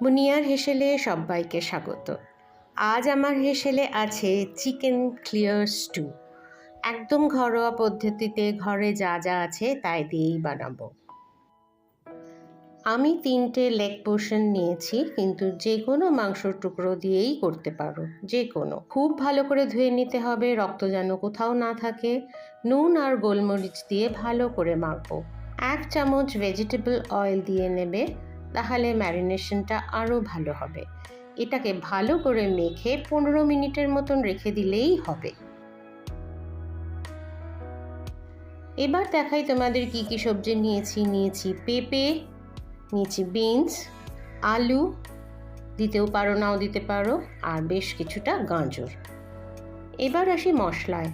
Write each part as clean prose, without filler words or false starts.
Meunière হেসেলে সবাইকে স্বাগত। আজ আমার হেসেলে আছে চিকেন ক্লিয়ার স্টু। একদম ঘরোয়া পদ্ধতিতে ঘরে যা যা আছে তাই দিয়েই বানাবো। আমি 3টে লেগ পোর্শন নিয়েছি, কিন্তু যে কোনো মাংসর টুকরো দিয়েই করতে পারো, যে কোনো। খুব ভালো করে ধুয়ে নিতে হবে, রক্ত যেন কোথাও না থাকে। নুন আর গোলমরিচ দিয়ে ভালো করে মাখবো। 1 চামচ ভেজিটেবল অয়েল দিয়ে নেবে, তাহলে ম্যারিনেশনটা আরও ভালো হবে। এটাকে ভালো করে মেখে 15 মিনিটের মতন রেখে দিলেই হবে। এবার দেখাই তোমাদের কি কি সবজি নিয়েছি পেঁপে, নিয়েছি বিনস, আলু, দিতেও পারো নাও দিতে পারো, আর বেশ কিছুটা গাজর। এবার আসি মশলায়।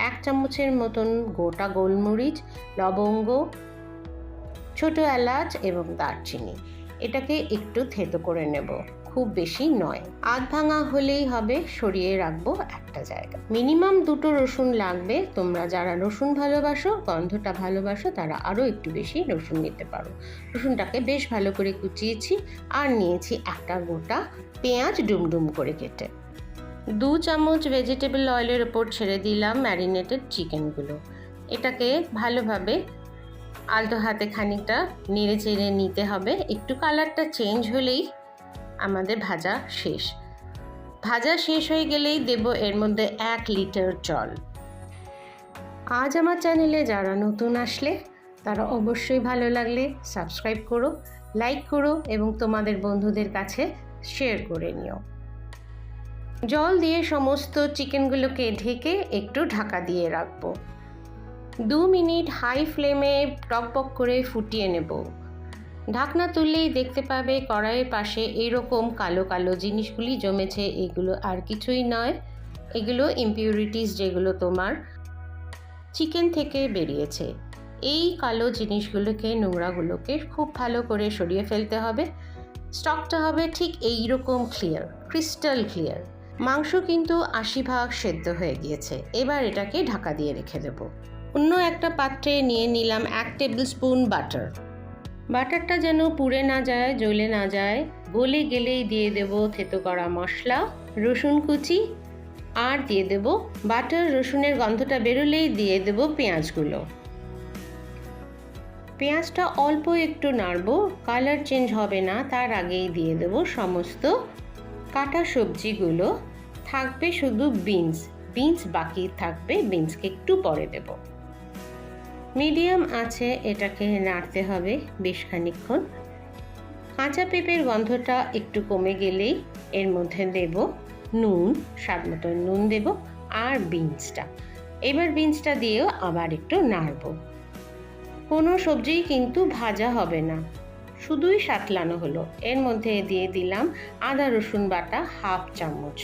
1 চামচের মতন গোটা গোলমরিচ, লবঙ্গ, ছোট এলাচ এবং দারচিনি। এটাকে একটু থেতো করে নেব, খুব বেশি নয়। আধ ভাঙা হলেই হবে, সরিয়ে রাখবো একটা জায়গা। মিনিমাম 2টো রসুন লাগবে। তোমরা যারা রসুন ভালোবাসো, গন্ধটা ভালোবাসো, তারা আরও একটু বেশি রসুন নিতে পারো। রসুনটাকে বেশ ভালো করে কুচিয়েছি। আর নিয়েছি একটা গোটা পেঁয়াজ ডুমডুম করে কেটে। 2 চামচ ভেজিটেবল অয়েলের ওপর ছেড়ে দিলাম ম্যারিনেটেড চিকেনগুলো। এটাকে ভালোভাবে আলতো হাতে খানিকটা নেড়ে চেড়ে নিতে হবে। একটু কালারটা চেঞ্জ হলেই আমাদের ভাজা শেষ। ভাজা শেষ হয়ে গেলেই দেব এর মধ্যে 1 লিটার জল। আজ আমার চ্যানেলে যারা নতুন আসলে তারা অবশ্যই ভালো লাগলে সাবস্ক্রাইব করো, লাইক করো এবং তোমাদের বন্ধুদের কাছে শেয়ার করে নিও। জল দিয়ে সমস্ত চিকেনগুলোকে ঢেকে একটু ঢাকা দিয়ে রাখবো। 2 মিনিট হাই ফ্লেমে টকবক করে ফুটিয়ে নেব। ঢাকনা তুললেই দেখতে পাবে কড়াইয়ের পাশে এরকম কালো কালো জিনিসগুলি জমেছে। এগুলো আর কিছুই নয়, এগুলো ইমপিউরিটিস, যেগুলো তোমার চিকেন থেকে বেরিয়েছে। এই কালো জিনিসগুলোকে, নোংরাগুলোকে খুব ভালো করে সরিয়ে ফেলতে হবে। স্টকটা হবে ঠিক এইরকম ক্লিয়ার, ক্রিস্টাল ক্লিয়ার। মাংস কিন্তু 80% সেদ্ধ হয়ে গিয়েছে। এবার এটাকে ঢাকা দিয়ে রেখে দেবো। অন্য একটা পাত্রে নিয়ে নিলাম 1 টেবিল স্পুন বাটার। বাটারটা যেন পুড়ে না যায়, জ্বলে না যায়। গলে গেলেই দিয়ে দেব থেতো করা মশলা, রসুন কুচি, আর দিয়ে দেব বাটার। রসুনের গন্ধটা বেরোলেই দিয়ে দেব পেঁয়াজগুলো। পেঁয়াজটা অল্প একটু নাড়বো, কালার চেঞ্জ হবে না, তার আগেই দিয়ে দেব সমস্ত কাটা সবজিগুলো। থাকবে শুধু বিনস বাকি থাকবে, বিনসকে একটু পরে দেব। মিডিয়াম আছে এটাকে নাড়তে হবে বেশ খানিকক্ষণ। কাঁচা পেঁপের গন্ধটা একটু কমে গেলেই এর মধ্যে দেব নুন, স্বাদ মতো নুন দেব, আর বিনসটা। এবার বিনসটা দিয়েও আবার একটু নাড়ব। কোনো সবজিই কিন্তু ভাজা হবে না, শুধুই সাঁতলানো হলো। এর মধ্যে দিয়ে দিলাম আদা রসুন বাটা 1/2 চামচ।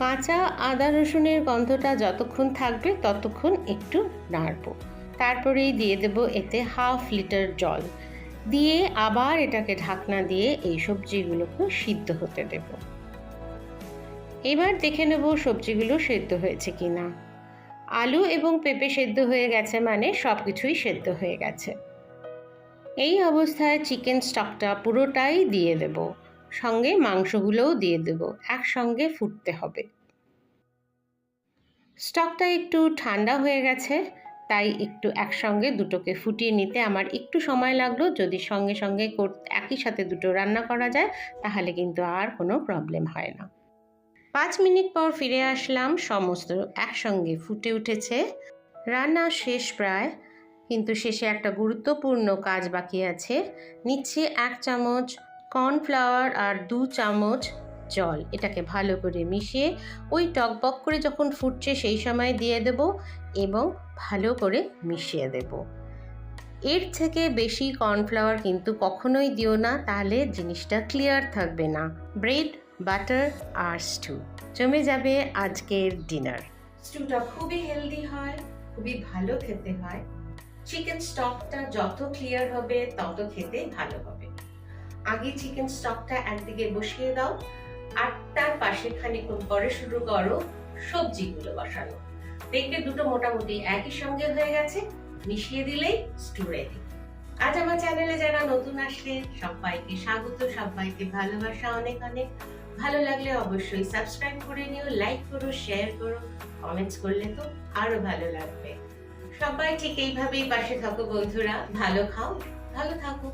কাঁচা আদা রসুনের গন্ধটা যতক্ষণ থাকবে ততক্ষণ একটু নাড়ব। তারপরেই দিয়ে দেব এতে 1/2 লিটার জল দিয়ে আবার এটাকে ঢাকনা দিয়ে এই সবজিগুলোকে সিদ্ধ হতে দেব। এবার দেখে নেব সবজিগুলো সেদ্ধ হয়েছে কিনা। আলু এবং পেঁপে সেদ্ধ হয়ে গেছে, মানে সব কিছুই সেদ্ধ হয়ে গেছে। এই অবস্থায় চিকেন স্টকটা পুরোটাই দিয়ে দেব, সঙ্গে মাংসগুলোও দিয়ে দেব। একসঙ্গে ফুটতে হবে। স্টকটা একটু ঠান্ডা হয়ে গেছে, তাই একটু একসঙ্গে দুটোকে ফুটিয়ে নিতে আমার একটু সময় লাগলো। যদি সঙ্গে সঙ্গে একই সাথে দুটো রান্না করা যায় তাহলে কিন্তু আর কোনো প্রবলেম হয় না। 5 মিনিট পর ফিরে আসলাম, সমস্ত একসঙ্গে ফুটে উঠেছে। রান্না শেষ প্রায়, কিন্তু শেষে একটা গুরুত্বপূর্ণ কাজ বাকি আছে। নিচ্ছি 1 চামচ কর্নফ্লাওয়ার আর 2 চামচ জল। এটাকে ভালো করে মিশিয়ে ওই টকবক করে যখন ফুটছে সেই সময় দিয়ে দেব এবং ভালো করে মিশিয়ে দেব। এর থেকে বেশি কর্নফ্লাওয়ার কিন্তু কখনোই দিও না, তাহলে জিনিসটা ক্লিয়ার থাকবে না। ব্রেড, বাটার আর স্টু জমে যাবে আজকের ডিনার। স্টুটা খুবই হেলদি হয়, খুবই ভালো খেতে হয়। চিকেন স্টকটা যত ক্লিয়ার হবে তত খেতে ভালো হবে। আগে চিকেন স্টকটা একদিকে বসিয়ে দাও, আর তার পাশে খানিকক্ষণ পরে শুরু করো সবজিগুলো বসানো। দেখবে দুটো মোটামুটি একই সঙ্গে হয়ে গেছে। মিশিয়ে দিলেই স্টু রেডি। আজ আমার চ্যানেলে যারা নতুন আসলেন সবাইকে স্বাগত, সবাইকে ভালোবাসা অনেক অনেক। ভালো লাগলে অবশ্যই সাবস্ক্রাইব করে নিও, লাইক করো, শেয়ার করো, কমেন্টস করলে তো আরো ভালো লাগবে। সবাই ঠিক এইভাবেই পাশে থাকো বন্ধুরা, ভালো খাও, ভালো থাকো।